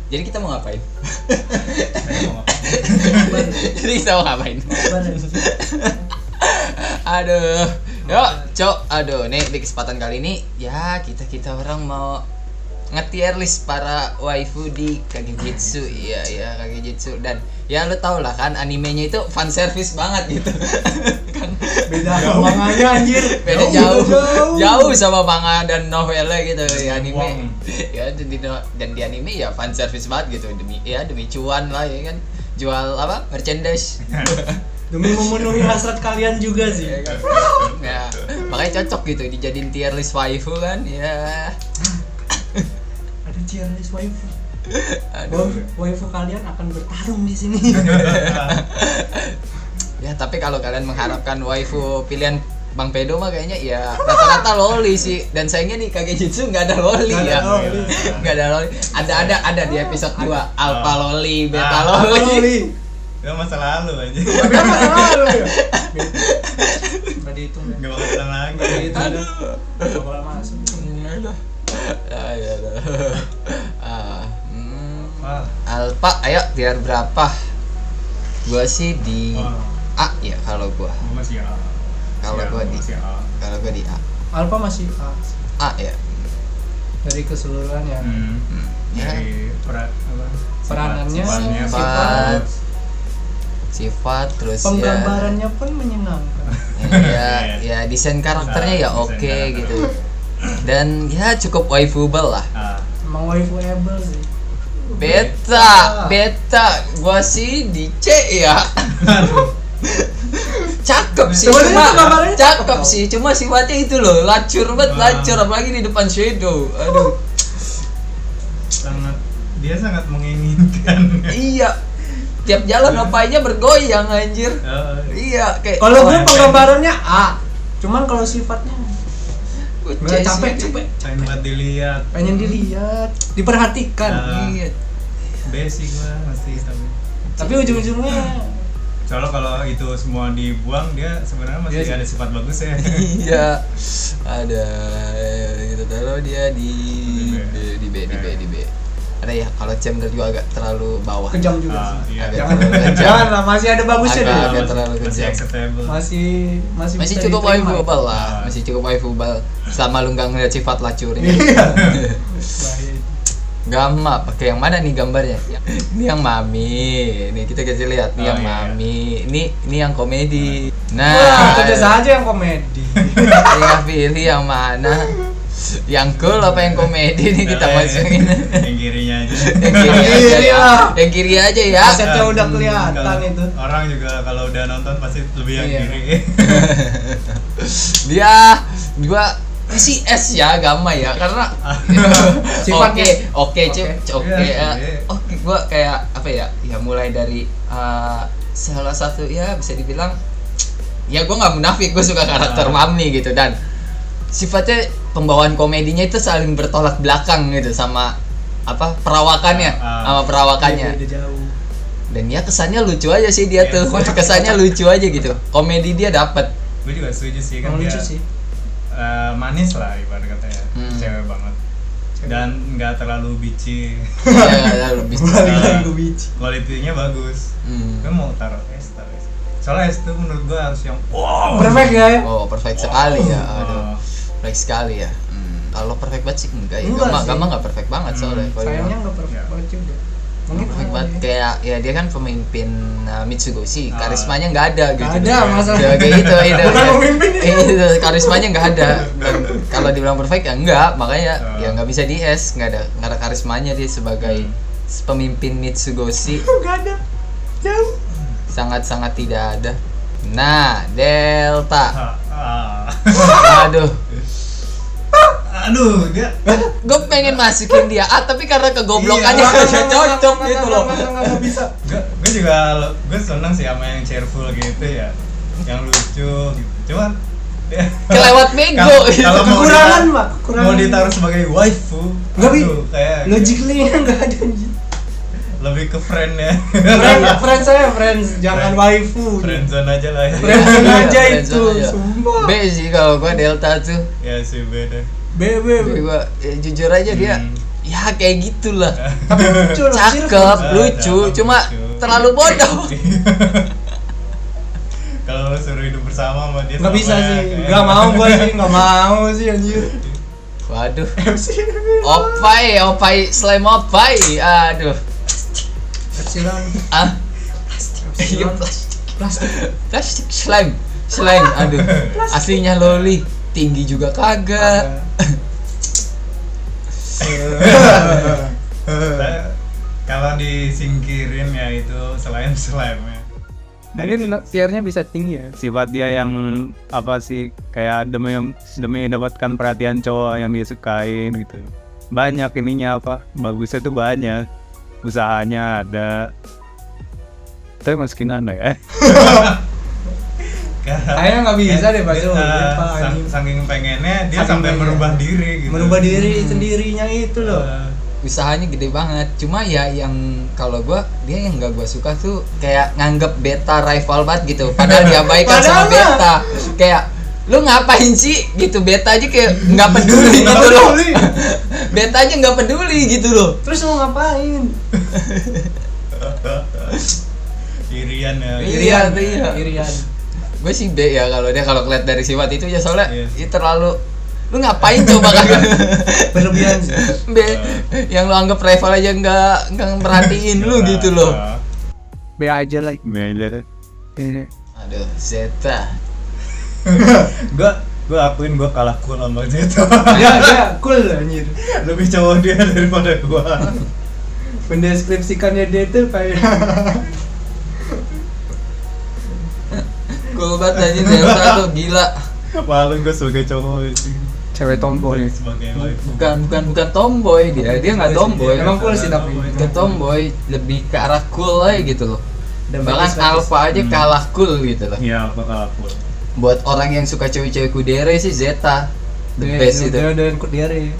Jadi kita mau ngapain? Saya mau ngapain? Jadi kita mau ngapain? Aduh, yuk, Cok. Aduh, nih di kesempatan kali ini ya kita orang mau nge-tier list para waifu di Kagejitsu. Iya, Kagejitsu. Dan ya lu tau lah kan animenya itu fan service banget gitu. Kan Beda sama manganya anjir. beda jauh sama manga dan novelnya gitu ya anime. Ya dan di anime ya fan service banget gitu demi cuan lah ya kan. Jual apa? Merchandise. Demi memenuhi hasrat kalian juga sih. Ya, makanya cocok gitu dijadiin tier list waifu kan. Ya. Ada tier list waifu. Aduh. Waifu kalian akan bertarung di sini. Ya, tapi kalau kalian mengharapkan waifu pilihan Bang Pedo mah kayaknya ya rata-rata loli sih. Dan sayangnya nih Kagejitsu enggak ada loli ya. Enggak ada loli. Ada di episode 2 alpha loli, beta loli. Itu masa lalu aja. Tapi masa lalu ya. Tadi itu Enggak bakal pulang lagi. Aduh. Bakal masuk. Ya. Alpha, ayo tier berapa? Gua sih di A ya kalau gua. Gua masih A. Kalau gua di A. Alpha masih A. A ya. Dari keseluruhan ya. Ya. Dari Peranannya, sifat terus penggambarannya pun menyenangkan. ya desain karakternya ya oke gitu. Dan ya cukup waifable lah. Emang waifu-able sih. Beta, gua sih di C ya. Cakep sih, cakep sih, cuma sifatnya itu loh, lacur apalagi di depan shadow. Aduh. Dia sangat menginginkan. Iya. Tiap jalan opainya bergoyang anjir. Iya, kayak kalau gue penggambarannya A. Cuman kalau sifatnya capek. Pengen dilihat, diperhatikan. Iya. Basic lah masih tapi Iya. ujung-ujungnya soalnya kalau itu semua dibuang dia sebenarnya masih ada sifat bagus ya. Iya. Ada gitu taruh dia di B. Ada ya kalau Cem juga agak terlalu bawah. kejam juga sih. Iya. Jangan lah, masih ada bagusnya deh. Agak terlalu kejam. Masih Masih bisa cukup diterima. waifable lah. Masih cukup waifable selama lu enggak ngeliat sifat lacurnya. Bahaya itu. Gamma, pakai yang mana nih gambarnya? Ini yang mami. Nih kita kasih lihat nih yang mami. Ini yang komedi. Nah, Ada saja yang komedi. tinggal pilih yang mana. Yang cool apa yang komedi nih kita masukin. Yang kirinya aja. Yang kiri aja ya. Asetnya udah kelihatan itu. Orang juga kalau udah nonton pasti lebih yang kiri. Dia gua si S ya Gamma ya karena sifatnya oke gua kayak apa ya mulai dari salah satu ya bisa dibilang ya gua nggak munafik, gua suka karakter mami gitu dan sifatnya pembawaan komedinya itu saling bertolak belakang gitu sama apa perawakannya. Beda jauh. Dan ya kesannya lucu aja sih dia tuh. Kesannya lucu aja gitu. Komedi dia dapat. Gue juga setuju sih kan Lucu dia sih. Manis lah ibarat katanya. Cewek banget. Dan nggak terlalu bitchy. Iya, enggak terlalu Biji. Kualitinya bagus. Gue mau taruh S. Soalnya S tuh menurut gue harus yang Perfect ya. Oh, perfect sekali ya. Aduh. Perfect sekali ya. Kalau perfect banget sih enggak ya. Gamma enggak perfect banget soalnya. Sayangnya enggak perfect banget juga. Mungkin perfect banget kayak ya dia kan pemimpin Mitsugoshi, karismanya enggak ada gitu. Enggak ada masalah. Ya, kayak gitu. Bukan pemimpin. Itu karismanya enggak ada. Dan kalau dibilang perfect ya enggak, makanya ya enggak bisa di S, enggak ada karismanya dia sebagai pemimpin Mitsugoshi. Enggak ada. Jauh. Sangat-sangat tidak ada. Nah, Delta. Aduh, dia Gue pengen masukin dia tapi karena kegoblokannya gak cocok gitu loh. Enggak bisa. Gue juga seneng sih sama yang cheerful gitu ya, yang lucu gitu. Cuman Kelewat bego gitu. Kalau Kekurangan. mau ditaruh sebagai waifu, kayak logically enggak ada anjir. lebih ke friend ya. Friends, jangan waifu. Friendzone aja lah ya. Friendzone aja Friendzone itu, aja. sumpah. B sih kalau gue Delta tuh. Ya sih beda. B. Gue jujur aja dia ya kayak gitulah. Tapi lucu loh, Cakep, Ah, lucu, cakep, cuma lucu. terlalu bodoh. Kalau lo suruh hidup bersama sama dia Nggak sama bisa ya, sih, kayak- nggak mau gua sih, nggak mau sih anjir. Waduh. Opai, slam opai. Aduh. Silang. Ah. Iya, plastik slime. Aduh. Aslinya loli, tinggi juga kagak. Kalau disingkirin ya itu selain slime ya. Jadi tiernya bisa tinggi ya. Sifat dia yang apa sih kayak demi mendapatkan perhatian cowok yang dia sukain gitu. Banyak ininya apa? Bagusnya tuh banyak. Usahanya ada. Tapi masukin anda ya. Kayaknya nggak bisa deh, Pak. Saking pengennya dia Saking sampai pengen. merubah diri gitu. Merubah diri sendirinya itu loh. Usahanya gede banget. Cuma ya yang kalau gua dia yang gak gua suka tuh kayak nganggep beta rival banget gitu. Padahal diabaikan sama Padahal beta. Kayak lu ngapain sih gitu, beta aja kayak nggak peduli Nggak gitu loh. peduli. Beta aja nggak peduli gitu loh. Terus mau ngapain? Irian ya. Iya. Irian. Gue sih B ya kalau dia, kalau ngeliat dari sifat itu ya soalnya Yes. itu terlalu, lu ngapain coba kagak. Berlebihan sih. B yang lu anggap rival aja nggak merhatiin lu gitu loh. B aja lah. B aja. Aduh, Zeta. Gua akuin gua kalah cool sama Zeta. Dia cool anjir. Lebih cowok dia daripada gua. Mendeskripsikannya dia tuh kayak Cool banget aja Zeta tuh, gila. Malu gua sebagai cowok sih. Cewek tomboy. Sebagai wife. Bukan tomboy dia nggak tomboy. Emang cool sih tapi. Bukan tomboy, lebih ke arah cool aja gitu loh. Dan Bahkan bagus-bagus. alpha aja kalah cool gitu loh. Iya, apa kalah cool. Buat orang yang suka cewek-cewek kudere sih Zeta the best itu. Dia ikut diare.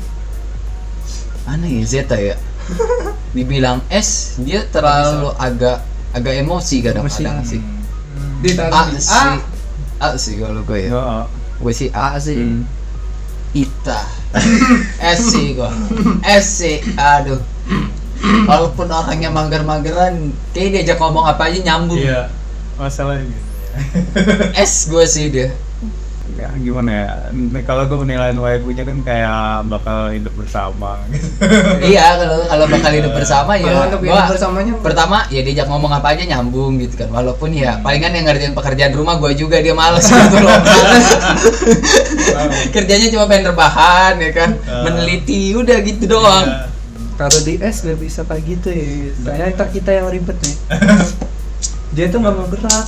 Aneh ya Zeta ya. Dibilang S, dia terlalu agak emosi kadang-kadang sih. Ditaruh A sih kalau gue ya. Heeh. Gue sih A sih. Ita. S sih gue. S sih. Aduh. Walaupun orangnya mager-mageran, kayak diajak ngomong apa aja nyambung. Iya. Masalahnya gitu. S gue sih dia. Ya, gimana ya? Kalau gue penilaian waifunya kan kayak bakal hidup bersama gitu. Iya, kalau bakal hidup bersama ya. Kalau untuk gua hidup bersamanya pertama ya diajak ngomong apa aja nyambung gitu kan. Walaupun ya palingan yang ngerjain pekerjaan rumah gue juga, dia males gitu loh. Kerjanya cuma pengen rebahan ya kan, meneliti udah gitu doang. Iya. kalau di S nggak bisa kayak gitu ya. Soalnya ntar kita yang ribet nih. Dia tuh nggak mau gerak.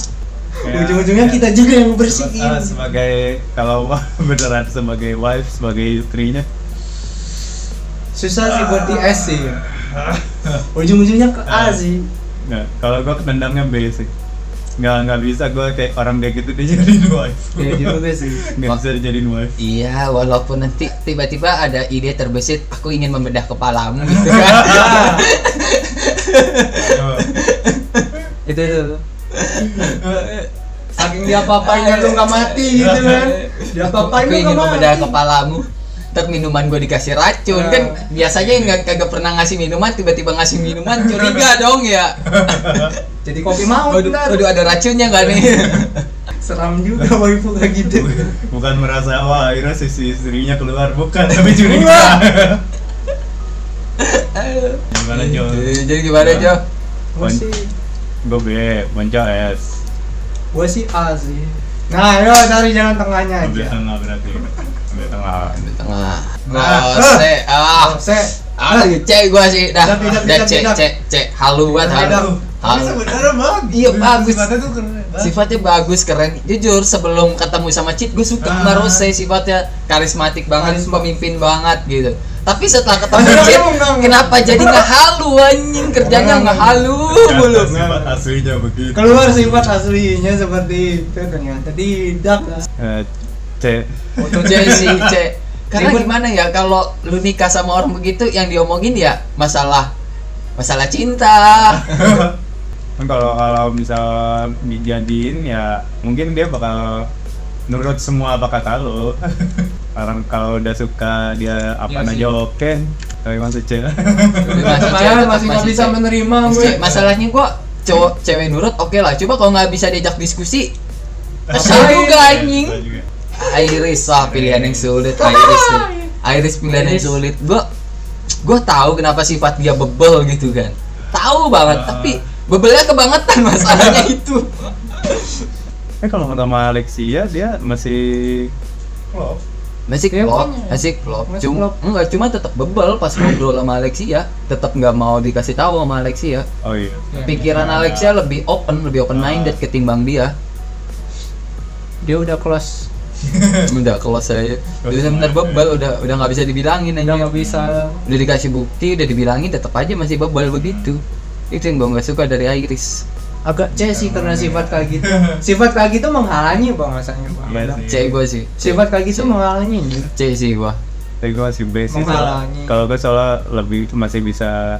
Kayak- Ujung-ujungnya kita juga yang bersihin. Sebagai kalau beneran sebagai wife, sebagai istrinya. Susah sih buat di S sih. Ujung-ujungnya ke A sih. Nggak, kalau gue ketendangnya B sih. Nggak bisa gue kayak orang kayak gitu dijadiin wife. Ya juga sih. Nggak bisa dijadiin wife. Iya, walaupun nanti tiba-tiba ada ide terbesit, aku ingin membedah kepalamu gitu kan. Itu. Saking dia apa-apain lu nggak mati gitu kan. Dia apa-apain Aku lu ingin nggak membedah mati. kepalamu. Ntar minuman gue dikasih racun Ya. kan, biasanya yang kagak pernah ngasih minuman tiba-tiba ngasih minuman, curiga dong ya. Jadi kopi mau ntar. Waduh, ada racunnya nggak nih? Seram juga waifu kayak gitu. Bukan merasa wah akhirnya sisi istrinya keluar, bukan, tapi curiga. Gimana Jo? Jadi gimana Jo? Gua sih, Gue B, Monco S. gua sih A sih. Nah, ayo cari jalan tengahnya Ambil aja. tengah berarti. Ambil tengah. Di tengah. Nah. C. C gua sih dah. Tidak, Dah tidak. C. Halu banget halu. Tapi sebenarnya bagus. Iya, bagus. Sifatnya tuh keren. Sifatnya bagus, keren. Jujur sebelum ketemu sama Cid, gue suka sama Rose, sifatnya karismatik banget, pemimpin banget gitu. Tapi setelah ketemu Padahal Cid, emang enggak. kenapa jadi nggak halu anjing, kerjanya nggak halu mulu. Sifat aslinya begitu. Keluar sifat aslinya seperti itu, ternyata tidak. C. C sih C. Karena gimana ya, kalau lu nikah sama orang begitu yang diomongin ya masalah cinta. Kan kalau misal dijadiin ya mungkin dia bakal nurut semua apa kata lo. Orang kalau udah suka dia apa Iya aja sih. oke. tapi masih cewek. Masih nggak bisa menerima gue. Masalahnya gue cowok cewek nurut oke lah, coba kalau nggak bisa diajak diskusi kesel juga anjing. Iris pilihan yang sulit. Iris pilihan yang sulit. Gue tahu kenapa sifat dia bebel gitu kan, tahu banget, tapi bebelnya kebangetan masalahnya itu. Kalau sama Alexia dia masih klop. Cuma tetap bebel pas ngobrol sama Alexia, tetap nggak mau dikasih tahu sama Alexia. oh iya. Pikiran Alexia lebih open minded ketimbang dia. Dia udah close. Udah saya. Dia benar bebel, udah nggak bisa dibilangin aja. Udah nggak bisa. Udah dikasih bukti, udah dibilangin tetap aja masih bebel begitu. Itu yang gue nggak suka dari Iris. Agak C sih karena sifat kayak gitu. Sifat kayak gitu menghalangi bang rasanya bang. C gue sih. Sifat kayak gitu menghalangi. C sih gue. Tapi gue masih B sih. Menghalangi. Kalau gue soalnya lebih masih bisa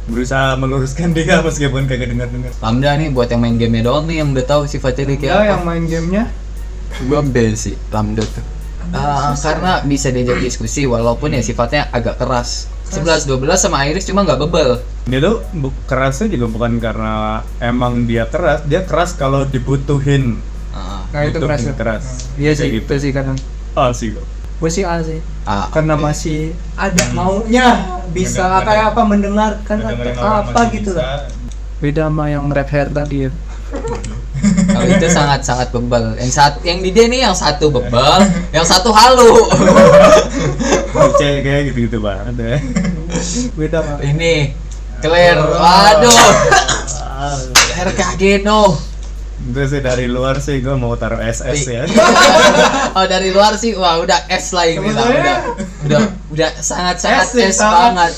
berusaha meluruskan dia meskipun kagak dengar. Lambda nih buat yang main game doang nih yang udah tahu sifatnya dia kayak Ya apa. yang main gamenya. Gue B sih Lambda tuh. Karena bisa diajak diskusi walaupun ya sifatnya agak keras. 11-12 sama Iris cuma nggak bebel. Dia tuh kerasnya juga bukan karena emang dia keras kalau dibutuhin. Nah itu keras. Iya sih Kayak itu sih kadang. Sih Gue sih A sih. A. Karena masih ada maunya bisa kayak apa mendengarkan atau apa gitu lah. Beda sama yang rap hair tadi ya. Kalau itu sangat bebel. Yang di dia nih yang satu bebel, yang satu halu. kayak gitu banget ya. Beda sama. Ini Claire, waduh. Claire Kageno. Gue sih dari luar sih gue mau taruh SS ya. Oh dari luar sih, wah udah S lah ini lah, udah sangat S banget.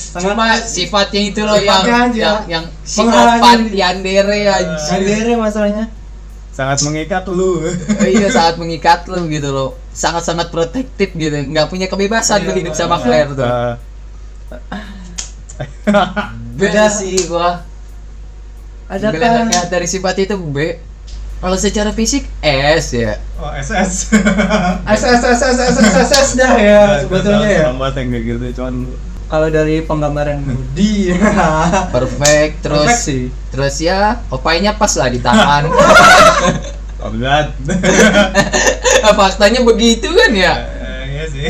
Cuma sifatnya itu loh yang psikopat yandere aja. Yandere masalahnya. Sangat mengikat lu. Iya sangat mengikat lu gitu loh. Sangat protektif gitu. Nggak punya kebebasan lu hidup sama Claire tuh. Beda sih gua. Adakah dari sifat itu B? Kalau secara fisik S ya. Oh SS. SS dah ya sebetulnya ya. Lambat yang kayak gitu cuman Kalau dari penggambaran body perfect terus ya opainya pas lah di tangan. Obat. Faktanya begitu kan ya. Iya sih.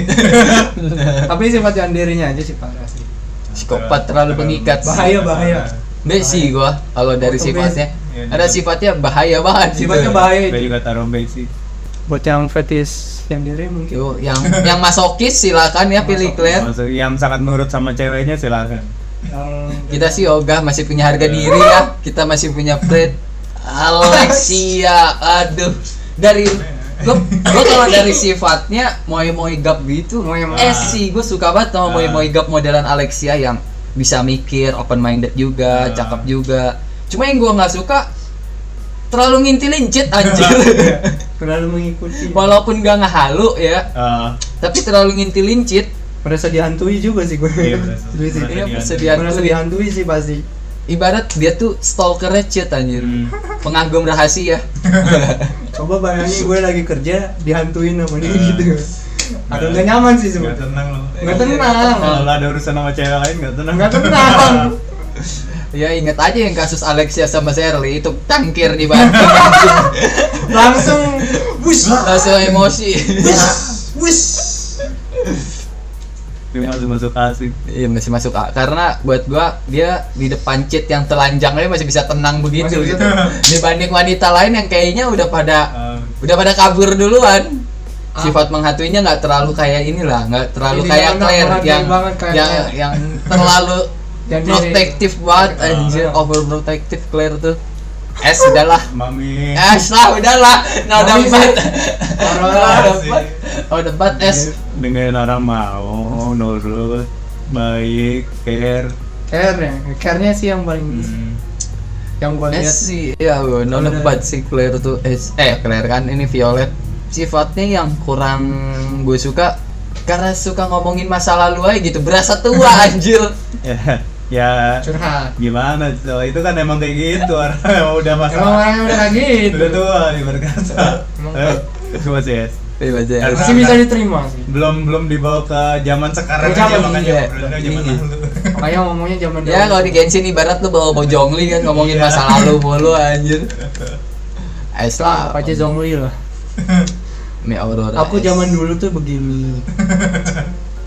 Tapi sifat yanderinya aja sih parah sih. Psikopat terlalu mengikat. Bahaya. B sih gua kalau dari sifatnya. Ada sifatnya bahaya banget. Sifatnya bahaya. Gue juga taruh B sih. Buat yang fetish yandere mungkin. Yo, yang masokis silakan ya pilih Claire. Maksud yang sangat nurut sama ceweknya silakan. Kita sih ogah masih punya harga diri ya. Kita masih punya plate. Alexia, aduh. Dari gua kalau dari sifatnya moi gap gitu. S sih gua suka banget sama moi gap modelan Alexia yang bisa mikir, open minded juga, cakep juga. Cuma yang gua nggak suka terlalu ngintilin cheat anjir. Terlalu mengikuti. Walaupun gak ngehalu ya, tapi terlalu ngintilin cheat. Merasa dihantui juga sih gue. Iya, Merasa dihantui sih pasti. Ibarat dia tuh stalkernya cheat anjir. Pengagum rahasia. Coba bayangin gue lagi kerja dihantuin sama dia gitu. Agak gak nyaman sih Gak sebenernya. tenang loh. Gak tenang. Kalau ada urusan sama cewek lain gak tenang. Gak tenang. Ya ingat aja yang kasus Alexia sama Shirley itu tangkir di batu. Langsung Langsung emosi. Wush. Ini masuk asik. Iya masih masuk karena buat gua dia di depan cheat yang telanjangnya masih bisa tenang begitu gitu. Dibanding wanita lain yang kayaknya udah pada kabur duluan. Sifat menghatuinya nggak terlalu kayak inilah, nggak terlalu kayak Claire yang terlalu protektif banget anjir, overprotective Claire tuh. S udahlah. Mami. S lah udahlah. Nah udah Mami 4 S. Dengan orang mau nurut, baik, care. Care-nya sih yang paling yang gua lihat S sih ya gue debat sih Claire tuh Claire kan ini Violet. Sifatnya yang kurang gue suka karena suka ngomongin masa lalu aja gitu, berasa tua anjir. Ya curhat. Gimana? So, itu kan emang kayak gitu orang yang udah masalah. Emang orangnya udah kayak gitu. Udah tua nih berkata. Coba sih. Karena Masih bisa diterima sih. belum dibawa ke zaman sekarang Zaman, aja, makanya iya. ngobrolnya zaman Iya. dulu. Makanya ngomongnya zaman Ya kalau di Genshin ibarat lu bawa Bojongli kan ngomongin Iya. masa lalu mulu anjir. Es lah, Pace Zhongli lah. Mi Aurora. Aku es. zaman dulu tuh begini.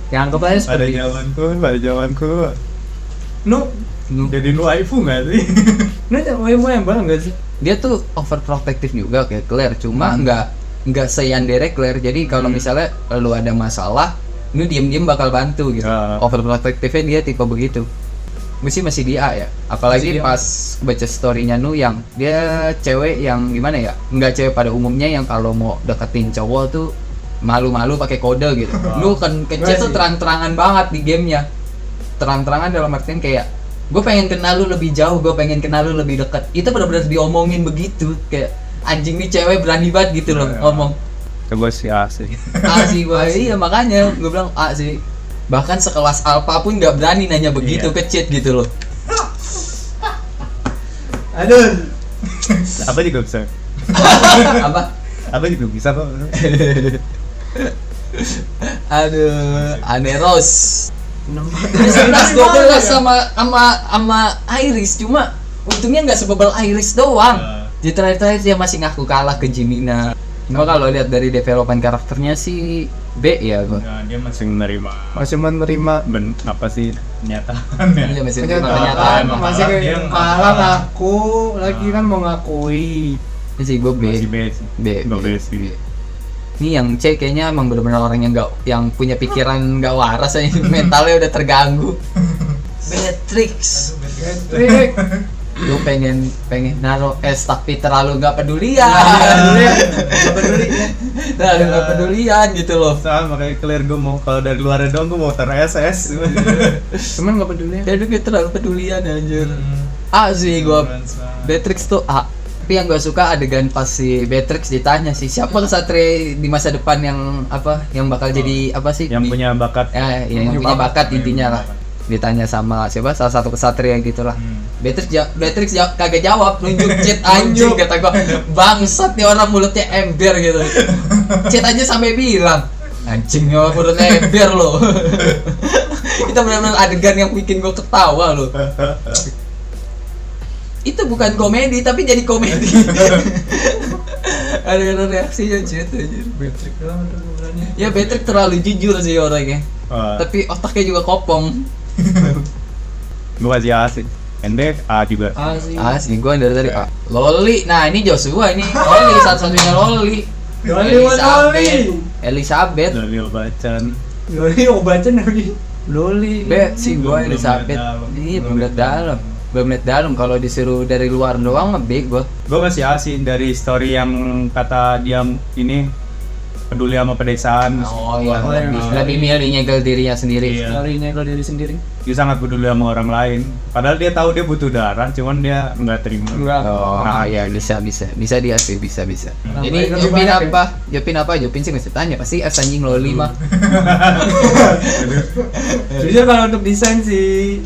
Ya anggap aja Pada seperti zamanku Nu, jadi nu waifu nggak sih? mau yang banget gak sih? Dia tuh overprotective juga kayak Claire, cuma nggak seyandere Claire. Jadi kalau misalnya lu ada masalah, lu diem-diem bakal bantu gitu. Ya. Overprotective-nya dia tipe begitu. Gue sih masih di A ya. Apalagi Masih di A. pas baca story-nya Nu yang dia cewek yang gimana ya? Nggak cewek pada umumnya yang kalau mau deketin cowok tuh malu-malu pakai kode gitu. Nu kan kecil tuh terang-terangan banget di gamenya. Terang-terangan dalam artian kayak gue pengen kenal lu lebih jauh, gue pengen kenal lu lebih dekat. Itu benar-benar diomongin begitu, kayak anjing nih cewek berani banget gitu loh ngomong. Coba sih asik. A sih gue, iya makanya gue bilang A sih. Bahkan sekelas Alpha pun nggak berani nanya begitu ke Cid gitu loh. Aduh. Apa juga bisa? Apa? Apa juga bisa kok. Aduh, Aneros. 16 12 sama Iris, cuma untungnya nggak sebebel Iris doang. Di terakhir-terakhir dia masih ngaku kalah ke Jimina. Cuma kalau lihat dari development karakternya sih B ya gua. Nah, dia masih Masih menerima Apa sih? kenyataan ya. Iya masih kenyataan, kenyataan. emang masih kalah, dia kayak ngaku. kalah ngaku lagi kan mau ngakui. Ini sih gua B. Masih B sih. B. Nggak B sih. Ini yang C kayaknya emang benar-benar orang yang punya pikiran nggak waras aja, mentalnya udah terganggu. Beatrix. Trik. Lu pengen naro S tapi terlalu nggak pedulian. Nggak peduli. Terlalu nggak pedulian gitu loh. Sama kayak Claire, gue mau kalau dari luar doang gue mau taruh SS. Cuman nggak peduli. Ya udah terlalu pedulian anjir. A sih gua. Beatrix tuh A. Tapi yang gua suka adegan pas si Beatrix ditanya sih siapa satria di masa depan yang apa yang bakal jadi apa sih Yang punya bakat. yang punya bakat intinya lah. Ditanya sama siapa salah satu kesatria gitulah. Beatrix kagak jawab, nunjuk Cid anjing kata gua. Bangsat nih orang mulutnya ember gitu. Cid aja sampai bilang anjingnya mulutnya ember loh. Itu benar-benar adegan yang bikin gua ketawa loh. Itu bukan komedi tapi jadi komedi. Ada reaksinya Cid anjir. Beatrix lah udah berani. Ya Beatrix terlalu jujur sih orangnya. Wah, Tapi otaknya juga kopong. gue masih asik. Ende A juga. Asik. Asli gua dari tadi A. Loli. Nah, ini Joshua ini. Loli satu-satunya Loli. Elizabeth. Dari Bacan. Loli obatnya Loli. Loli. B si gua Belum Elizabeth. lihat dalam. Iya, belum lihat dalam. Belum lihat dalam kalau disuruh dari luar doang mah B gua. Gue masih asik dari story yang kata dia ini peduli sama pedesaan. Oh iya, Oh, iya. lebih milih nyegel dirinya sendiri. Iya. Loli nyegel diri sendiri. Dia sangat peduli sama orang lain. Padahal dia tahu dia butuh darah, cuman dia nggak terima. Enggak. Oh, Nah. iya bisa dia sih bisa. Nah, Ini mereka Jopin lebih banyak apa? Jopin sih mesti tanya pasti S anjing Loli mah. Jujur kalau untuk desain sih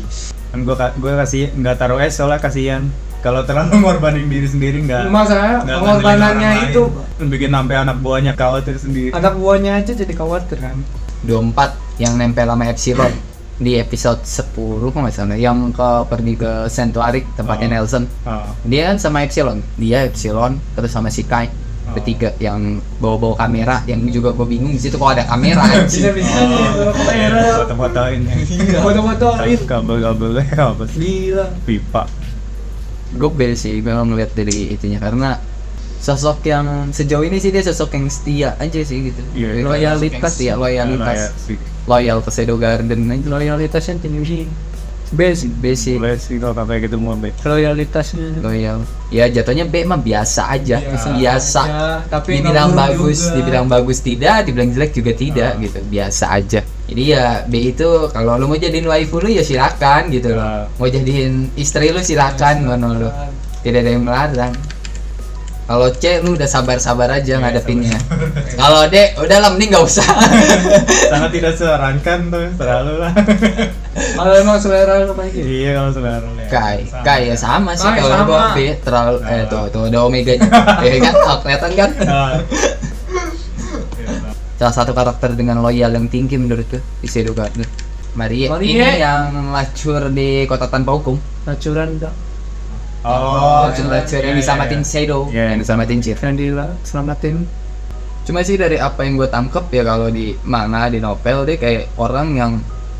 Kan gue kasih nggak taruh S soalnya kasihan. Kalau terlalu ngorbanin diri sendiri nggak. masalah Nggak pengorbanannya ngandelin orang itu Bikin sampai anak buahnya khawatir sendiri. anak buahnya aja jadi khawatir kan. 24 yang nempel sama Epsilon di episode 10 kok nggak salah yang pergi ke Sanctuary tempatnya Nelson. Ah. Dia kan sama Epsilon, terus sama si Kai bertiga yang bawa kamera yang juga gue bingung di situ kok ada kamera anjing. Bisa kamera Foto-fotoin. foto-foto itu Kabel-kabelnya apa sih? gila. Pipa. Gue bel sih memang ngeliat dari itunya karena sosok yang sejauh ini sih dia sosok yang setia aja sih gitu. Iya, Loyalitas ya, loyalitas. Loyal ke Shadow Garden aja Loyalitasnya tinggi. Basic basic Boleh sih kalau kayak gitu mau bet. loyalitasnya. loyal. Ya jatuhnya B mah biasa aja, biasa. Ya, tapi Dibilang nggak buruk bagus, juga. dibilang bagus tidak, dibilang jelek juga tidak gitu, biasa aja. Jadi ya B itu kalau lu mau jadiin waifu lu ya silakan gitu loh. Mau jadiin istri lu silakan ngono lu. Tidak ada yang melarang. Kalau C lu udah sabar-sabar aja ngadepinnya. Kalau D udahlah mending enggak usah. Sangat tidak sarankan tuh, terlalu lah. Kalau emang selera lu kayak gitu. Iya kalau selera lu ya. Kai ya sama sih Kai kalau sama. gua B terlalu tuh ada omeganya. Kan kelihatan kan? Ah. salah satu karakter dengan loyal yang tinggi menurutku di Shadow Garden. Marie ini yang lacur di kota tanpa hukum. Lacuran enggak. Lacur yang disamatin Shadow, yang disamatin Chief. Yang diselamatin. Cuma sih dari apa yang gue tangkep ya, kalau di mana di novel dia kayak orang yang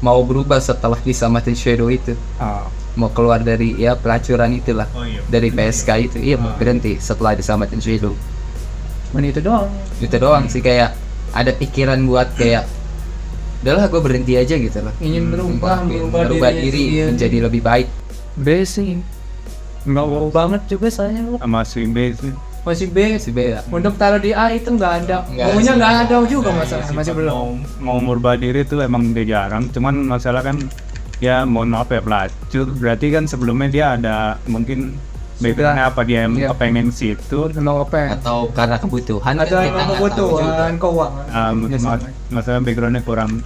mau berubah setelah disamatin Shadow itu. Mau keluar dari ya pelacuran itulah. Dari PSK itu. Iya, berhenti setelah disamatin Shadow. Cuman itu doang. Itu doang sih, kayak ada pikiran buat kayak udahlah gue berhenti aja gitu loh. Ingin berubah diri menjadi lebih baik. Basic. Nggak wow banget juga saya. Masih basic. Masih B. Ya. Untuk taruh di A itu nggak ada. Maunya nggak ada juga masalah. Masih belum. Mau merubah diri itu emang dia jarang. Cuman masalah kan ya mohon maaf ya pelacur. Berarti kan sebelumnya dia ada mungkin backgroundnya apa dia pengen situ atau karena kebutuhan. Atau kebutuhan keuangan. Masalah backgroundnya kurang.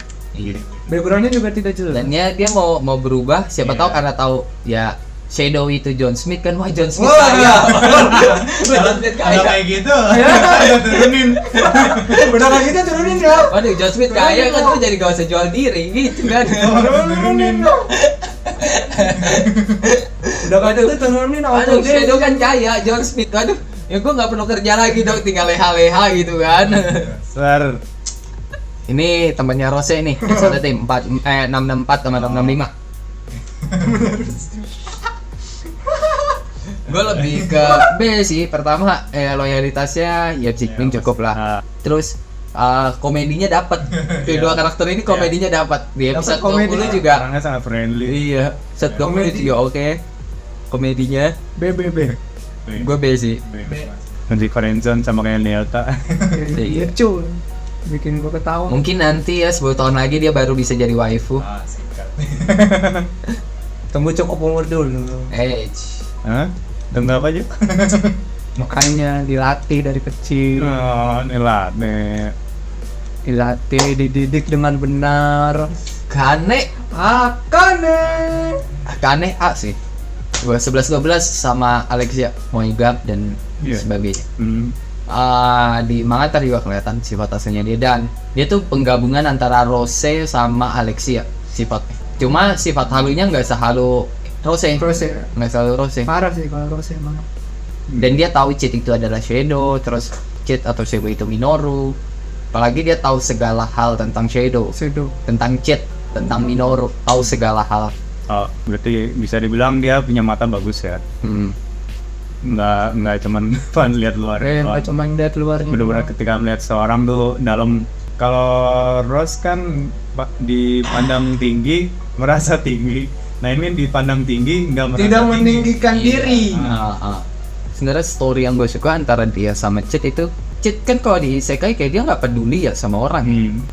Backgroundnya juga tidak jelas. Dan ya dia mau berubah, siapa tahu karena tahu ya Shadow itu John Smith kan, wah John Smith kaya. John Smith kaya kayak gitu. Udah turunin. Udah kayak gitu turunin ya. Waduh, John Smith kaya kan tuh jadi gak usah jual diri gitu kan. Turunin. Udah kayak gitu turunin. Aduh, Shadow kan kaya, John Smith. Aduh, ya gue nggak perlu kerja lagi dong, tinggal leha-leha gitu kan. Sir. Ini temannya Rose nih, episode tim 664 sama 665. Gue lebih ke B sih. Pertama loyalitasnya ya Cikling cukup lah. Terus komedinya dapat. Kedua karakter ini komedinya dapat. Di episode 20 juga orangnya sangat friendly. Iya, set 20 juga oke. Komedinya B. gue B sih. Nanti friendzone sama kayak Leota. Iya. Lucu. Bikin gue ketawa. Mungkin nanti ya 10 tahun lagi dia baru bisa jadi waifu. Tunggu cukup umur dulu. Hah? Tunggu apa aja? Makanya dilatih dari kecil. Dilatih, dididik dengan benar. Kane A sih. Gue 11-12 sama Alexia Moigab dan sebagainya. Di manga juga kelihatan sifat aslinya dia, dan dia tuh penggabungan antara Rose sama Alexia sifatnya. Cuma sifat halunya nggak sehalu Rose, nggak selalu Rose. Parah sih kalau Rose emang. Dan dia tahu cheat itu adalah Shadow, terus cheat atau Shadow itu Minoru. Apalagi dia tahu segala hal tentang Shadow. Tentang cheat, tentang Minoru, tahu segala hal. Oh, berarti bisa dibilang dia punya mata bagus ya. Nggak cuman fun lihat luar. Nggak cuma lihat luar. Benar-benar ketika melihat seorang tuh dalam. Kalau Rose kan dipandang tinggi merasa tinggi. Nah ini dipandang tinggi nggak merasa tidak tinggi. meninggikan diri. Sebenarnya story yang gue suka antara dia sama Chit itu, Chit kan kalau di isekai kayak dia nggak peduli ya sama orang.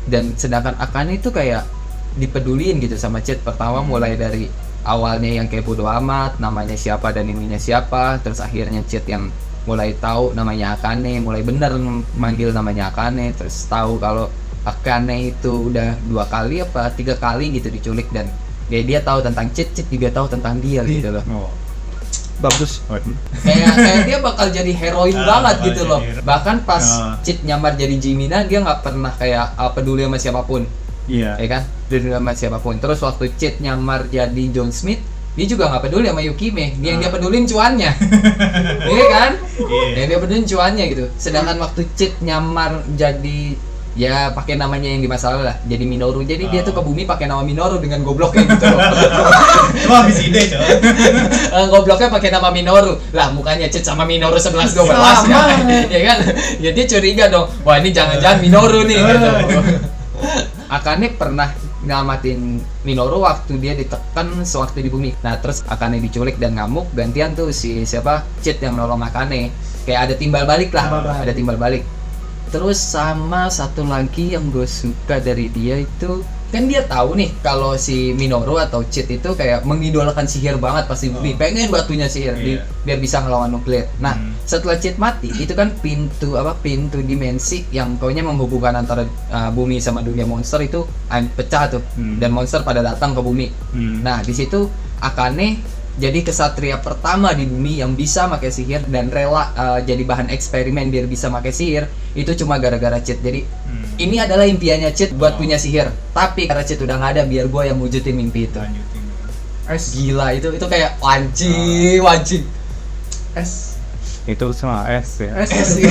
Dan sedangkan Akane itu kayak dipedulin gitu sama Chit. Pertama mulai dari awalnya yang kayak bodo amat, namanya siapa dan ininya siapa, terus akhirnya Chit yang mulai tahu namanya Akane, mulai bener manggil namanya Akane, terus tahu kalau Akane itu udah 2 kali apa 3 kali gitu diculik, dan dia tahu tentang Chit juga tahu tentang dia gitu loh. Bagus. Kayak dia bakal jadi heroin banget gitu loh. Bahkan pas Chit nyamar jadi Jimina, dia nggak pernah kayak peduli sama siapapun. Iya. Ya kan? Peduli sama siapapun. Terus waktu Chit nyamar jadi John Smith, dia juga nggak peduli sama Yukime. Yang dia pedulin cuannya. Iya kan? Yang dia pedulin cuannya gitu. Sedangkan waktu Chit nyamar jadi ya pakai namanya yang di masa lalu lah, jadi Minoru, jadi dia tuh ke bumi pakai nama Minoru dengan gobloknya gitu loh. Cuma habis ide coy. Gobloknya pakai nama Minoru lah, mukanya Chit sama Minoru 11-12 ya kan, ya dia curiga dong, wah ini jangan-jangan Minoru nih gitu. Akane pernah ngamatin Minoru waktu dia ditekan sewaktu di bumi. Nah terus Akane diculik dan ngamuk, gantian tuh si siapa Chit yang nolong Akane, kayak ada timbal balik lah, ada timbal balik. Terus sama satu lagi yang gue suka dari dia itu, kan dia tahu nih kalau si Minoru atau Chit itu kayak mengidolakan sihir banget pasti bumi, pengen batunya sihir biar bisa ngelawan nuklir. Nah setelah Chit mati itu kan pintu dimensi yang pokoknya menghubungkan antara bumi sama dunia monster itu pecah tuh, dan monster pada datang ke bumi. Nah di situ Akane jadi kesatria pertama di bumi yang bisa pakai sihir dan rela jadi bahan eksperimen biar bisa pakai sihir, itu cuma gara-gara Chit. Jadi Ini adalah impiannya Cid buat punya sihir. Tapi karena Cid udah nggak ada, biar gue yang wujudin mimpi itu. Lanjutin. Gila itu kayak wajib. S. Itu semua S ya.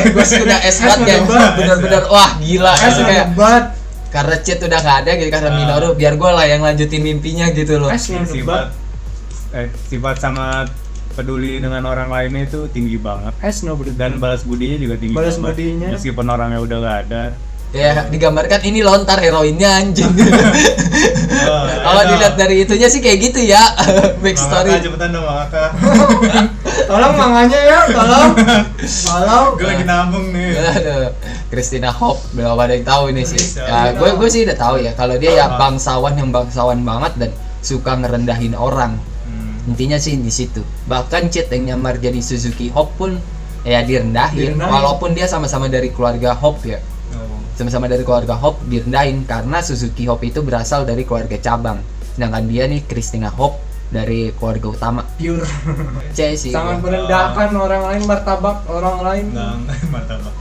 Gue sih udah S banget kan. Bener-bener wah gila. S Itu kayak debat. karena Cid udah nggak ada gitu, karena Minoru, biar gue lah yang lanjutin mimpinya gitu loh. S yang debat. Sifat sama peduli dengan orang lainnya itu tinggi banget. S no debat. Dan balas budinya juga tinggi Balas banget. budinya. Meskipun orangnya udah gak ada. Ya digambarkan ini lontar heroinnya anjing. Kalau dilihat dari itunya sih kayak gitu ya. Backstory. Mangaka cepetan dong Mangaka. Tolong manganya ya, tolong. Gue lagi nabung nih. Aduh, Christina Hope, belum ada yang tahu ini sih. Bisa. Ya, gue sih udah tahu ya kalau dia ya bangsawan banget dan suka ngerendahin orang. Intinya sih di situ. Bahkan Cid yang nyamar jadi Suzuki Hope pun ya direndahin. Walaupun dia sama-sama dari keluarga Hope ya. Sama-sama dari keluarga Hope direndahin karena Suzuki Hope itu berasal dari keluarga cabang. Sedangkan dia nih Christina Hope dari keluarga utama. Pure. C sih. Sangat merendahkan orang lain, martabak orang lain. Martabak.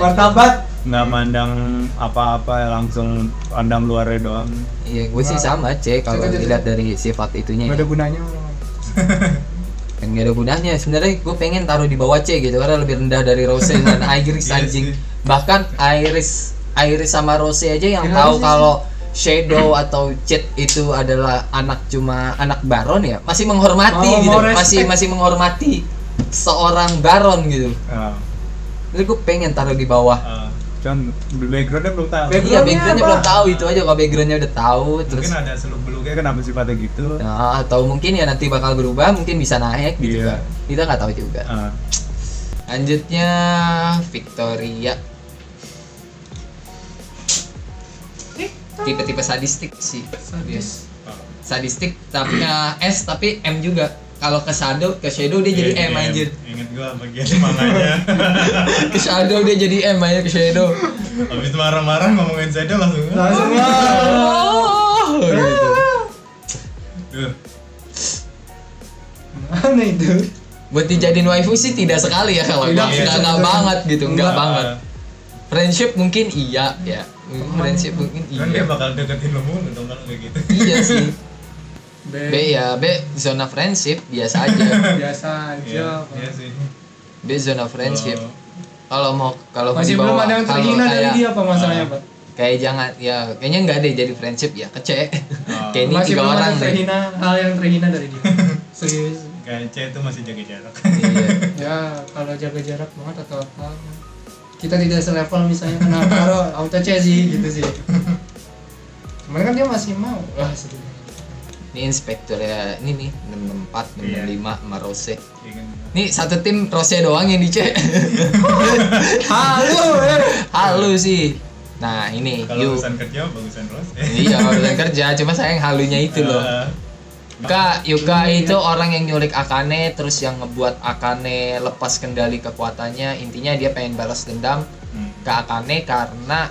Martabat. Nggak mandang apa-apa, langsung pandang luarnya doang. Iya, gue sih sama C kalau dilihat dari sifat itunya. Gak Ya. ada gunanya orang. Yang gak ada gunanya. Sebenarnya gue pengen taruh di bawah C gitu karena lebih rendah dari Rose dan Iris anjing. Bahkan Iris sama Rose aja yang tahu kalau Shadow atau Cid itu adalah anak Baron ya, masih menghormati gitu. Masih menghormati seorang Baron gitu. Jadi gue pengen taruh di bawah. Cuman backgroundnya belum tahu. Iya, backgroundnya belum tahu itu aja. Kalau backgroundnya udah tahu, terus Mungkin ada seluk-beluknya Kenapa sifatnya gitu? nah, atau mungkin ya nanti bakal berubah, mungkin bisa naik gitu kan. Kita nggak tahu juga. Lanjutnya Victoria. Tipe-tipe sadistik sih. Sadistik tapi S tapi M juga. Kalau ke Shadow dia jadi M anjir. Ingat gua bagian manganya. Ke Shadow dia jadi M aja ke Shadow. Habis marah-marah ngomongin Shadow langsung. Gitu. Mana itu? Buat dijadiin waifu sih tidak sekali ya kalau enggak banget gitu, enggak banget. Friendship mungkin iya ya. Friendship mungkin Kan dia iya. bakal deketin lu mulu dong kalau kayak gitu. Iya sih. B zona friendship biasa aja. Biasa aja. Iya sih. B zona friendship. Kalau mau Masih belum ada yang terhina dari dia apa masalahnya, Pak? Kayak jangan ya kayaknya nggak ada jadi friendship ya kece. Kayak ini Masih 3 belum orang ada terhina, hal yang terhina dari dia. Serius. Kayak C itu masih jaga jarak. Iya. Ya, kalau jaga jarak banget atau apa. Kita tidak selevel misalnya kenapa kalau auto C sih gitu sih. Cuman kan dia masih mau. Wah, sedih. Ini inspektur ya, ini nih 664, 665 sama Rose. Iya kan? Nih satu tim Rose doang yang dicek. Halu sih. Nah ini Kalau urusan kerja bagusan Rose. Iya urusan kerja, cuma sayang halunya itu loh. Yuka itu orang yang nyulik Akane, terus yang ngebuat Akane lepas kendali kekuatannya. Intinya dia pengen balas dendam ke Akane karena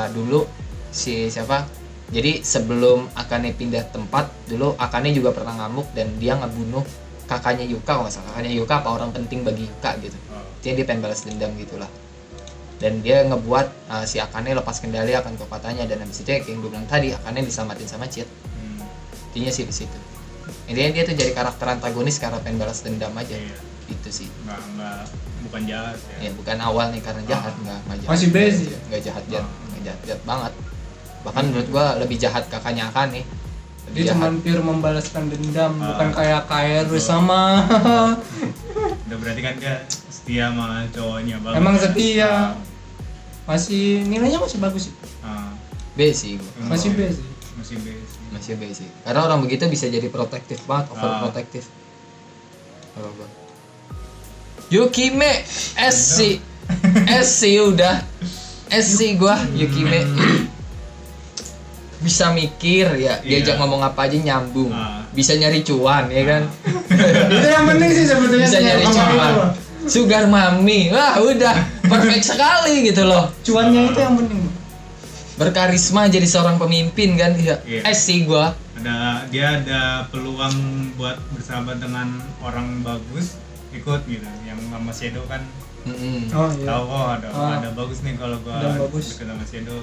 dulu si siapa? Jadi sebelum Akane pindah tempat, dulu Akane juga pernah ngamuk dan dia ngebunuh kakaknya Yuka, kalau nggak salah kakaknya Yuka apa orang penting bagi Yuka gitu. Jadi dia pengen balas dendam gitulah. Dan dia ngebuat si Akane lepas kendali akan kekuatannya, dan habis itu ya, kayak yang gue bilang tadi, Akane diselamatin sama Cid. Intinya sih di situ. Intinya dia tuh jadi karakter antagonis karena pengen balas dendam aja. Itu sih. Nggak bukan jahat ya. Ya bukan awal nih karena jahat, nggak jahat. Masih base ya? Nggak jahat banget. Bahkan menurut gua lebih jahat kakaknya Akane. Dia cuma pure membalaskan dendam, bukan kayak KR bersama. Udah berarti kan dia setia sama cowoknya banget. Emang setia. Masih nilainya masih bagus sih. B sih gua. Masih B sih. Masih B sih. Karena orang begitu bisa jadi protektif banget, overprotective. Kalau gua. Yukime SC. SC udah. SC gua Yukime. Bisa mikir ya, diajak ngomong apa aja nyambung. Bisa nyari cuan ya kan. Itu yang penting sih sebetulnya. Bisa nyari cuan. Sugar mami. Wah, udah perfect sekali gitu loh. Cuannya itu yang penting. Berkarisma jadi seorang pemimpin kan ya. Sih gua. Dia ada peluang buat bersahabat dengan orang bagus, ikut gitu. Yang sama Shadow kan Oh iya. Tahu ada bagus nih kalau gua Ada bagus. deket sama Shadow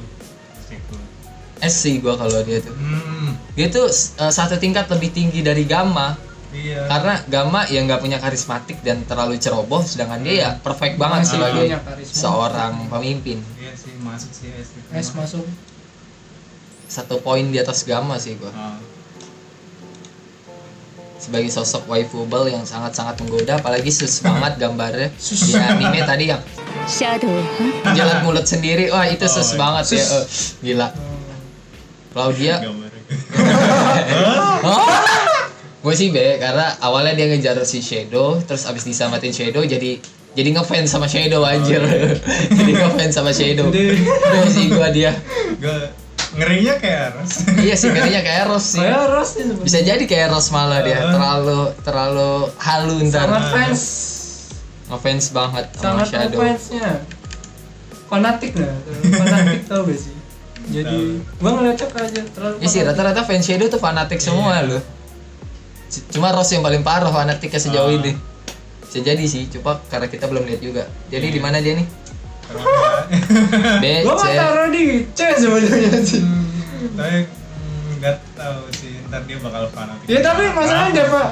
pasti ikut. S sih gua kalau dia tuh. Dia tuh satu tingkat lebih tinggi dari Gamma. Iya. Karena Gamma yang nggak punya karismatik dan terlalu ceroboh, sedangkan dia ya perfect banget Masih sebagai punya karisma. seorang pemimpin. Iya sih masuk sih S. S masuk. 1 poin di atas Gamma sih gua. Sebagai sosok waifable yang sangat-sangat menggoda, apalagi sus banget gambarnya di anime tadi yang Shadow. jalan mulut sendiri, wah itu sus banget ya, gila. Claudia, gue sih karena awalnya dia ngejar si Shadow, terus abis diselamatin Shadow jadi ngefans sama Shadow anjir. Jadi ngefans sama Shadow. Gue sih dia. Ngerinya kayak Eros. Iya sih, ngerinya kayak Eros sih. Kayak Eros nih sebenarnya. Bisa jadi kayak Eros malah dia, terlalu halu ntar. Sangat fans. Ngefans banget sama Sangat Shadow. fansnya. Fanatik lah. Fanatik tau gak sih? Jadi gua ngeliatnya aja terlalu. Iya sih, rata-rata fans Shadow tuh fanatik semua loh. Cuma Rose yang paling parah fanatiknya sejauh ini. Bisa jadi sih, coba karena kita belum lihat juga. Jadi di mana dia nih? B, Gua mah C. taruh di C sebenarnya sih. Tapi nggak tahu sih ntar dia bakal fanatik. Ya tapi masalahnya dia Pak.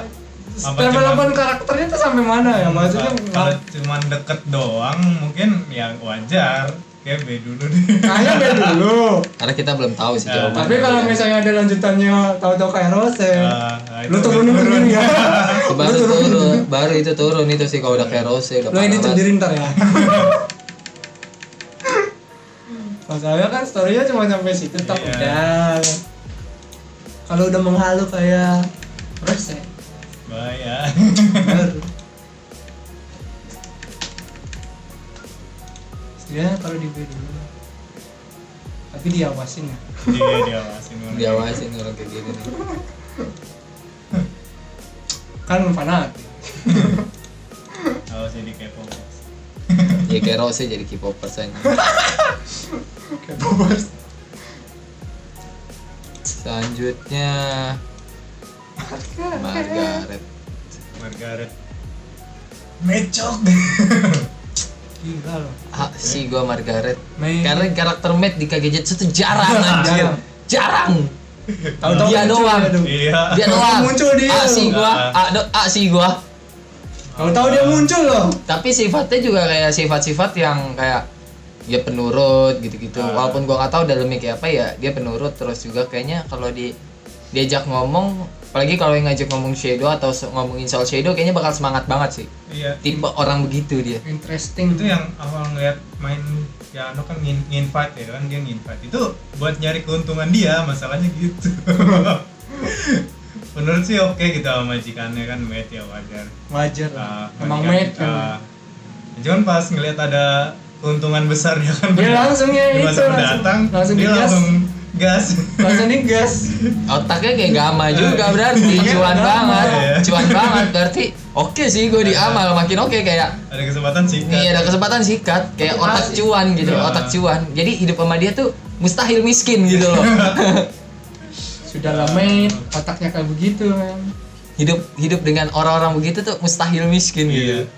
Development karakternya tuh sampai mana ya? Maksudnya kalau cuman deket doang mungkin ya wajar. Kayak B dulu deh. kayaknya dia dulu. Karena kita belum tahu sih jawabannya. Tapi kalau misalnya ada lanjutannya tahu-tahu kayak Rose, Itu lu turunin sendiri ya. Baru itu turun itu sih kalau udah kayak Rose udah Lu ini parah sendiri ntar ya. Masalahnya kan story-nya cuma sampai situ tak Iya. udah. Kalau udah menghalu kayak Rose, bahaya. baru. Setidaknya kalau di B dulu. Tapi diawasin ya. Iya diawasin. diawasin orang kayak gini nih. Kan fanatik. Awas jadi kepo. Ya kayak Rose jadi K-popers aja. Kayak bobas. Selanjutnya Margaret. Mecok. Gila loh. Si gua Margaret. Main. Karena karakter Matt di Kagejetsu tuh jarang anjir. Jarang. Tahu-tahu Dia muncul doang. dia dong. Iya. Dia doang. Muncul dia. Si gua. Tahu-tahu dia muncul loh. Tapi sifatnya juga kayak sifat-sifat yang kayak dia penurut gitu-gitu. Walaupun gua nggak tahu dalamnya kayak apa ya, dia penurut terus juga kayaknya kalau diajak ngomong, apalagi kalau yang ngajak ngomong Shadow atau ngomongin soal Shadow kayaknya bakal semangat banget sih. Iya. Tipe orang begitu dia. Interesting. Itu yang awal ngeliat main piano kan nginvite ya kan, dia nginvite itu buat nyari keuntungan dia, masalahnya gitu. Menurut sih oke gitu sama majikannya kan, Matt ya wajar. Wajar lah. Emang majikan Matt kan. cuman pas ngeliat ada keuntungan besar dia kan, Dia langsung ya di masa itu, mendatang langsung dia digas. langsung gas. Langsung digas. Otaknya kayak Gamma juga berarti cuan banget. Iya. Cuan banget berarti oke sih gue di amal makin oke kayak Ada kesempatan sih. nih ada kesempatan sikat kayak otak cuan gitu, Iya. otak cuan. Jadi hidup sama dia tuh mustahil miskin gitu loh. Sudah lama otaknya kayak begitu kan. hidup dengan orang-orang begitu tuh mustahil miskin gitu. Iya.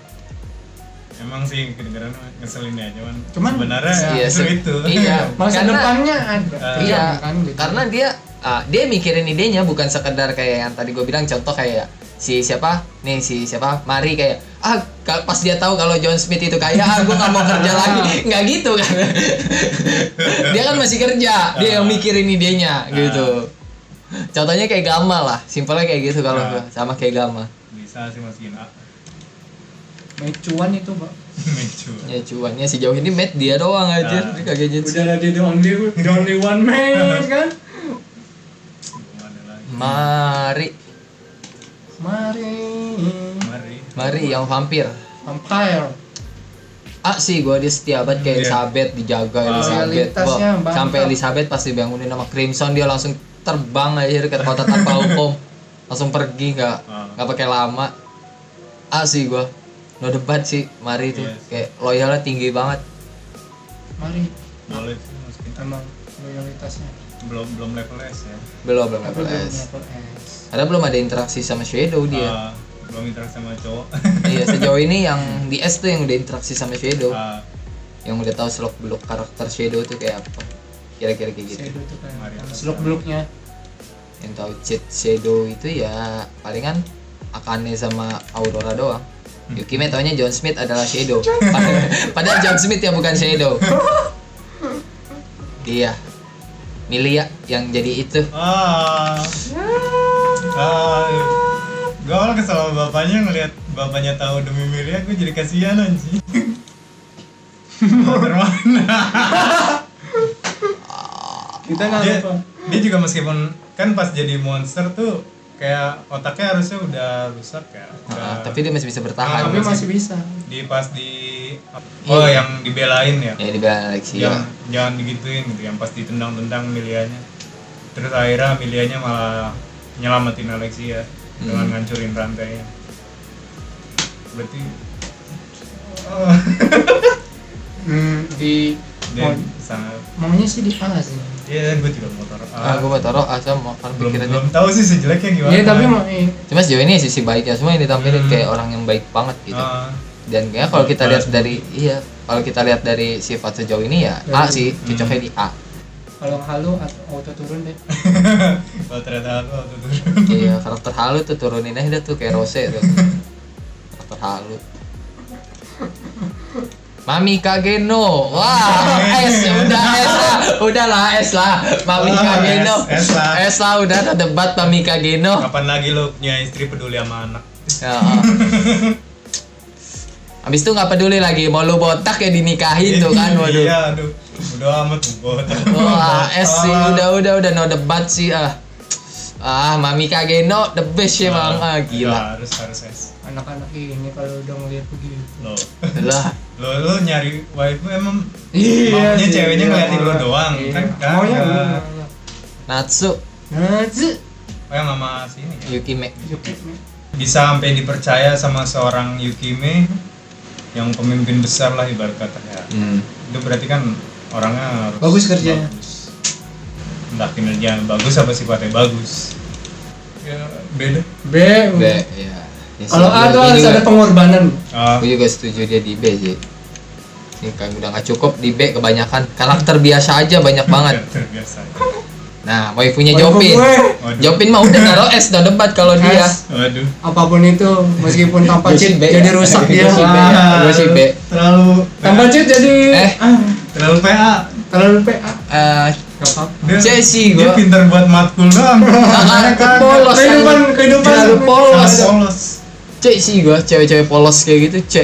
Emang sih kedengeran ngeselin ya, Cuman sebenarnya Iya, justru itu. Iya. Masa Karena- depannya ada. Iya, kan gitu. karena dia mikirin idenya bukan sekedar kayak yang tadi gue bilang, contoh kayak si siapa Mari kayak pas dia tahu kalau John Smith itu kaya, gue nggak mau kerja lagi, nggak gitu kan. Dia kan masih kerja, dia yang mikirin idenya gitu. Contohnya kayak Gamma lah, simpelnya kayak gitu kalau gua, sama kayak Gamma. Bisa sih masukin A. main cuan itu, Pak. Mecu. Ya cuannya sejauh ini Matt dia doang aja, Nah. dia Kagejetsu. Udah ada the only one man kan. Belum ada lagi. Mari Mari. yang vampir. Vampire. Sih gue dia setia banget kayak Iya. Elizabeth, dijaga Elizabeth. Loyalitasnya Gua mantap. sampai Elizabeth pas dibangunin sama Crimson dia langsung terbang aja ke kota tanpa hukum. Langsung pergi nggak pakai lama. Sih gue no debat sih Mari itu Yes. kayak loyalnya tinggi banget. Mari. Boleh sih masukin. Emang loyalitasnya. Belum level S ya. Belum Tapi belum S. level S. Karena belum ada interaksi sama Shadow dia. belum interaksi sama cowok. Iya, sejauh ini yang di S tuh yang udah interaksi sama Shadow, Ah, yang udah tahu seluk beluk karakter Shadow tuh kayak apa, kira-kira kayak gitu. Shadow tuh kayak Mario. seluk beluknya. Yang tahu cheat Shadow itu ya palingan Akane sama Aurora doang. Yukime taunya John Smith adalah Shadow. Padahal John Smith ya bukan Shadow. Iya. Milia yang jadi itu. Gue awal kesel sama bapaknya, ngeliat bapaknya tahu demi Milia, gue jadi kasihan anjing. Mana? Kita nggak dia, lupa. dia juga meskipun kan pas jadi monster tuh kayak otaknya harusnya udah rusak ya. Tapi dia masih bisa bertahan. Tapi masih bisa. Pas oh Iya. yang dibelain ya. Ya dibela Alexia. Jangan digituin gitu, yang pas ditendang-tendang Milianya. Terus akhirnya Milianya malah nyelamatin Alexia dengan ngancurin rantainya. Berarti Di dia sangat maunya sih di A sih. iya, gue juga mau taruh Gue mau taruh asal mau kan pikirannya. belum tahu sih sejeleknya gimana. Iya tapi mau Cuma sejauh ini sisi baiknya semua yang ditampilin kayak orang yang baik banget gitu. Dan kayaknya kalau kita lihat dari kalau kita lihat dari sifat sejauh ini ya A sih, cocoknya di A. kalau halu atau auto turun deh. Kalau ternyata aku waktu itu Iya, karakter halu tuh turunin aja tuh kayak Rose tuh. Karakter halu. Mami Kageno. Wah, S udahlah S lah. Mami Kageno. S lah. Udah ada debat Mami Kageno. Kapan lagi lo punya istri peduli sama anak? Ya. Abis itu nggak peduli lagi mau lu botak ya dinikahin tuh kan, waduh. Iya, aduh. Udah amat tuh botak. Wah, S sih udah no debat sih Mami Kageno the best ya bang, gila. Harus S. Anak-anak ini kalau udah ngeliat begitu. Lah, Lo nyari waifu emang Iya. maunya sih, ceweknya iya, ngeliatin lo malah. doang Iya. kan? Maunya Kagak. Natsu Natsu. Oh yang sama sini ya. Yukime. Bisa sampai dipercaya sama seorang Yukime yang pemimpin besar lah ibarat kata ya. Itu berarti kan orangnya harus Bagus kerjanya. bagus. Entah kinerja bagus apa sifatnya bagus. Ya beda. B. B ya. Ya sih, Kalau A tuh gua harus juga- ada pengorbanan. Gue juga setuju dia di B sih. Ini kan udah nggak cukup di B, kebanyakan karakter biasa aja banyak banget. Terbiasa. Nah, waifunya Waifu Jopin. gue. Waduh. Jopin mah udah naruh S, udah debat kalau dia. S. Waduh. Apapun itu, meskipun tanpa Gua sih cheat B. jadi rusak dia. Gua sih B. Gua sih B. Terlalu Tanpa cheat jadi terlalu PA. terlalu PA. Gak apa-apa. C sih Dia gua. pintar buat matkul doang. Polos Kehidupan terlalu polos. Polos. C sih gua, cewek-cewek polos kayak gitu C.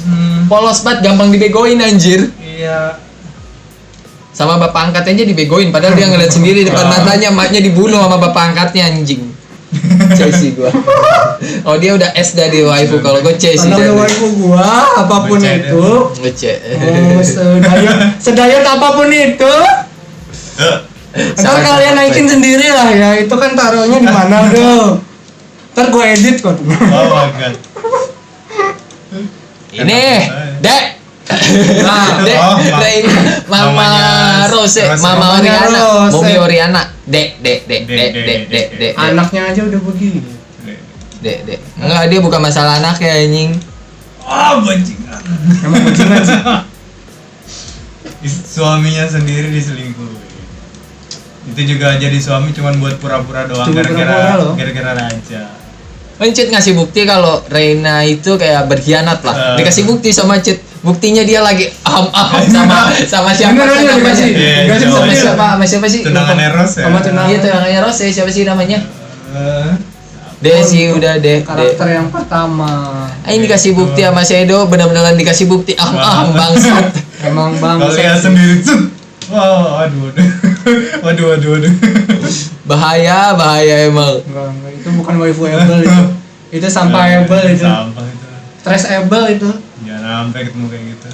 Hmm, Polos banget, gampang dibegoin anjir. iya. Sama bapak angkatnya aja dibegoin, padahal dia ngeliat sendiri depan matanya emaknya dibunuh sama bapak angkatnya anjing. C sih gua. Oh dia udah S dari waifu, kalau gua C sih Karena dari. udah waifu gua, apapun Baca itu, Gua C. sedaya apapun itu, ntar kalian naikin sendiri lah ya. Itu kan taruhnya di mana tuh? Ntar gua edit kok. Oh my god. Ini, Dek. Nah, Dek, Oh, Dek, Mama mamanya Rose, Rose. Mama Mamanya Oriana, Rose. Bumi Oriana, Dek. anaknya aja udah begini. Dek. Enggak, dia bukan masalah anaknya anjing. Oh, bajingan. Emang bajingan sih. Suaminya sendiri diselingkuhin. Itu juga jadi suami cuman buat pura-pura doang, Cuma pura-pura loh. gara-gara raja. Mencit ngasih bukti kalau Reina itu kayak berkhianat lah. Dikasih bukti sama Cit. Buktinya dia lagi sama siapa Bener aja namanya? dikasih. Iya, Dikasih iya. bukti. Sama siapa sih? Tunangannya Rose ya. Sama tunangan. Iya, tunangannya Rose, siapa sih namanya? Eh, Dek sih udah deh. Karakter yang pertama. Ini dikasih bukti sama Shadow, benar-benar dikasih bukti bangsat. Emang bang. Kalau lihat sendiri tuh. Wow, waduh. Bahaya emang. Enggak, itu bukan waifu-able itu. Itu sampah-able itu. Sampah itu. Stress-able itu. Jangan sampai ketemu kayak gitu.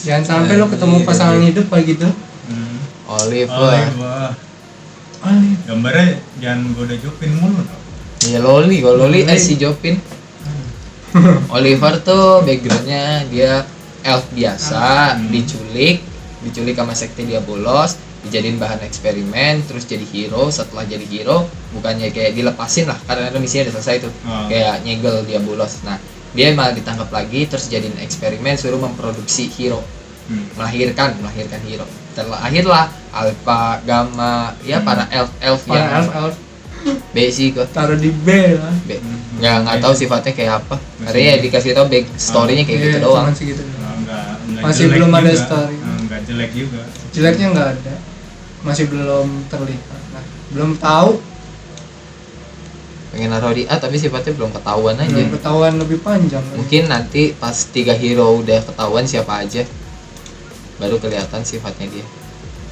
Jangan sampai lo ketemu pasangan hidup kayak gitu. Oliver. Wah. Gambarnya jangan goda Jopin mulu dong. Ya Loli, kalau Loli si Jopin. Oliver tuh backgroundnya dia elf biasa, diculik sama sekte dia bolos, dijadiin bahan eksperimen, terus jadi hero. Setelah jadi hero bukannya kayak dilepasin lah karena misinya udah selesai tuh, kayak nyegel dia bolos. Nah dia malah ditangkap lagi, terus jadiin eksperimen, suruh memproduksi hero, melahirkan hero. Terlahirlah Alpha, Gamma, ya para elf Para yang elf B sih gua. taruh di B lah. B. Nggak tahu sifatnya kayak apa. Karena ya dikasih tau back story-nya kayak gitu doang. Cuman segitu doang. Enggak Masih jelek belum ada juga. story. Enggak jelek juga. Jeleknya nggak ada, masih belum terlihat. Nah, belum tahu, Pengen naruh di A tapi sifatnya belum ketahuan aja. belum ketahuan lebih panjang. Mungkin nanti pas 3 hero udah ketahuan siapa aja, baru kelihatan sifatnya dia.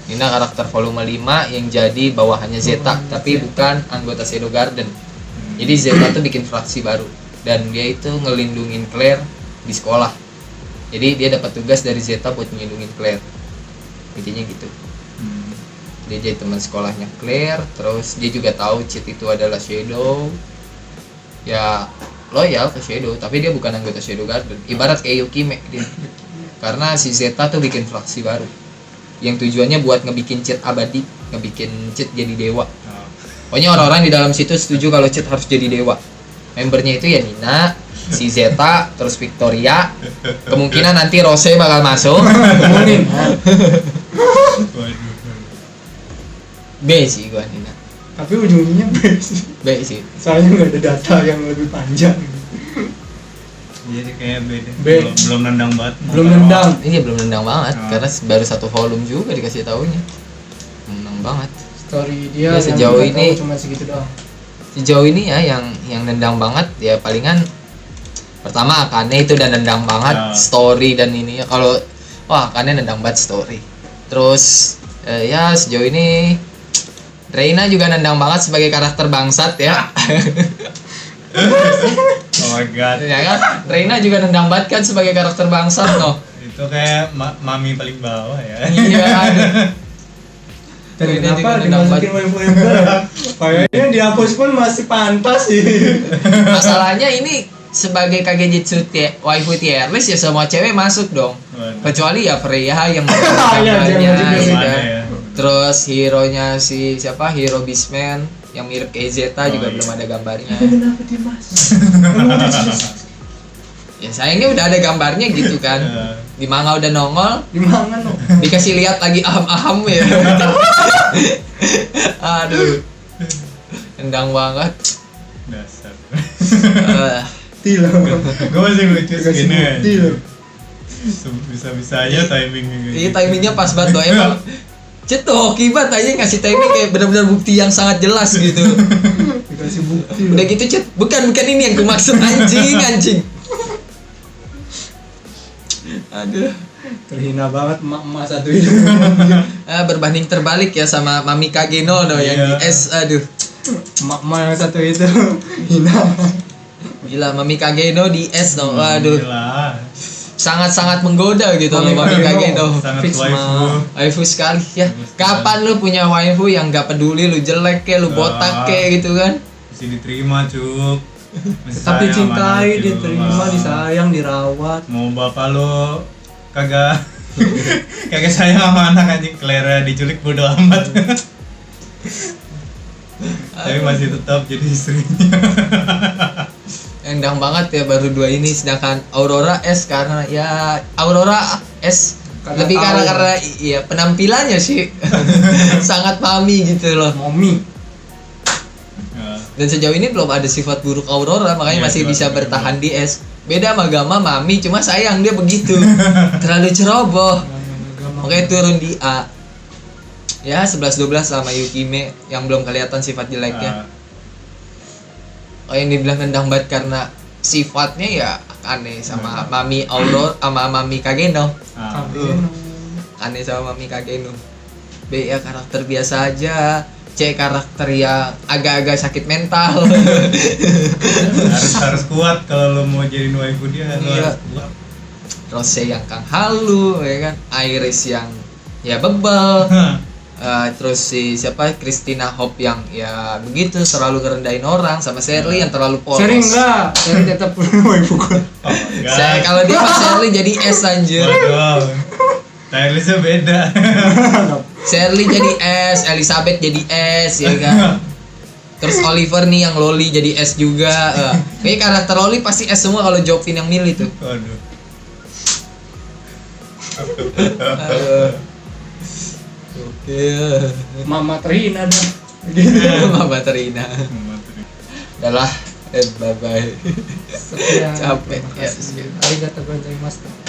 Nina karakter volume 5 yang jadi bawahannya Zeta, tapi bukan anggota Shadow Garden. Jadi Zeta tuh bikin fraksi baru dan dia itu ngelindungin Claire di sekolah. Jadi dia dapat tugas dari Zeta buat ngelindungin Claire. Intinya gitu. Dia jadi teman sekolahnya Claire, terus dia juga tahu cheat itu adalah Shadow. Ya loyal ke Shadow, tapi dia bukan anggota Shadow Garden. Ibarat kayak Yukime dia. Karena si Zeta tuh bikin fraksi baru yang tujuannya buat ngebikin cheat abadi, ngebikin cheat jadi dewa. Pokoknya orang-orang di dalam situ setuju kalau cheat harus jadi dewa. Membernya itu ya Nina, si Zeta, terus Victoria. Kemungkinan nanti Rose bakal masuk. Ngomongin. B sih gua Nina. Tapi ujungnya B sih. B sih. Soalnya nggak ada data yang lebih panjang. Jadi kayak beda. B. Belum nendang banget. Belum nendang. Ini belum nendang banget Oh. karena baru 1 volume juga dikasih taunya. Nendang banget. Story dia Ya, yang sejauh kita tahu ini- cuma segitu doang. Sejauh ini ya yang nendang banget ya palingan pertama Akane itu udah nendang banget story dan ini ya. Kalau Akane nendang banget story. Terus ya sejauh ini Reina juga nendang banget sebagai karakter bangsat ya. Oh my god. Ya kan? Reina juga nendang banget kan sebagai karakter bangsat no. Itu kayak mami paling bawah ya. Iya. aduh. Dan Ini juga kenapa nendang dimasukin waifu-waifu? Kayaknya dihapus pun masih pantas sih. Masalahnya ini sebagai Kagejitsu waifu tier list ya semua cewek masuk dong. Kecuali ya Freya yang Iya, gambarnya dia wajib gitu ada kan. ya. Terus hero-nya si siapa? Hero Beastman yang mirip kayak Zeta juga iya. belum ada gambarnya. Kenapa dia masuk? Ya sayangnya udah ada gambarnya gitu kan. Di manga udah nongol, Di mana no? dikasih lihat lagi aham-aham ya. Aduh. Endang banget. Dasar. Tilo. Gue masih lucu Dikasih segini bukti aja. loh. Bisa-bisanya timingnya kayak Iya gitu. timingnya pas banget doh emang. Cet tuh hoki banget aja ngasih timing kayak benar-benar bukti yang sangat jelas gitu. Dikasih bukti. Udah gitu Cet, bukan ini yang gue maksud anjing. Aduh. Terhina banget emak-emak satu itu. Berbanding terbalik ya sama Mami Kageno no yang di Iya. S. Aduh. Emak-emak yang satu itu hina. Gila Mami Kageno di S no. Waduh. Gila. Sangat-sangat menggoda gitu loh Mami Mami Kageno. Kageno. Sangat Fix waifu. Waifu sekali ya. Waifu sekali. Kapan lu punya waifu yang gak peduli lu jelek kayak lu botak kayak gitu kan? Masih diterima cuk. Masih Tetap sayang dicintai, sama diterima, cuk. disayang, dirawat. Mau bapak lo kagak kagak sayang sama anak anjing, Clara diculik bodo amat. Tapi masih tetap jadi istrinya. Endang banget ya baru 2 ini, sedangkan Aurora S karena ya Aurora S Karena lebih tahu. karena iya penampilannya sih sangat mami gitu loh. Momi. Ya, Dan sejauh ini belum ada sifat buruk Aurora, makanya Iya, masih sifat bisa buruk. bertahan di S. Beda sama Gamma mami, cuma sayang dia begitu. Terlalu ceroboh. Makanya turun di A. Ya 11-12 sama Yukime yang belum kelihatan sifat jeleknya. Oh yang dibilang nendang banget karena sifatnya ya aneh sama Mami Aurora sama Mami Kageno. Aneh sama Mami Kageno. B ya karakter biasa aja. C karakter yang agak-agak sakit mental. harus kuat kalau lo mau jadi waifu dia, lo Iya. harus kuat. Rose yang kang halu ya kan. Iris yang ya bebel. Terus si siapa Christina Hope yang ya begitu selalu ngerendahin orang, sama Shirley yang terlalu polos. Seri enggak, Seri tetap waifu gua. Oh, enggak. Saya kalau dia pas Shirley jadi S anjir. Waduh. Stylistnya beda. Shirley jadi S, Elizabeth jadi S ya kan. Terus Oliver nih yang Loli jadi S juga. Kayaknya karakter Loli pasti S semua kalau Jovin yang milih tuh. Waduh. Oke. Mama terhina dah. Mama Terina. Udah lah, bye bye. Sekian. Capek. Terima kasih. Arigatou gozaimasu.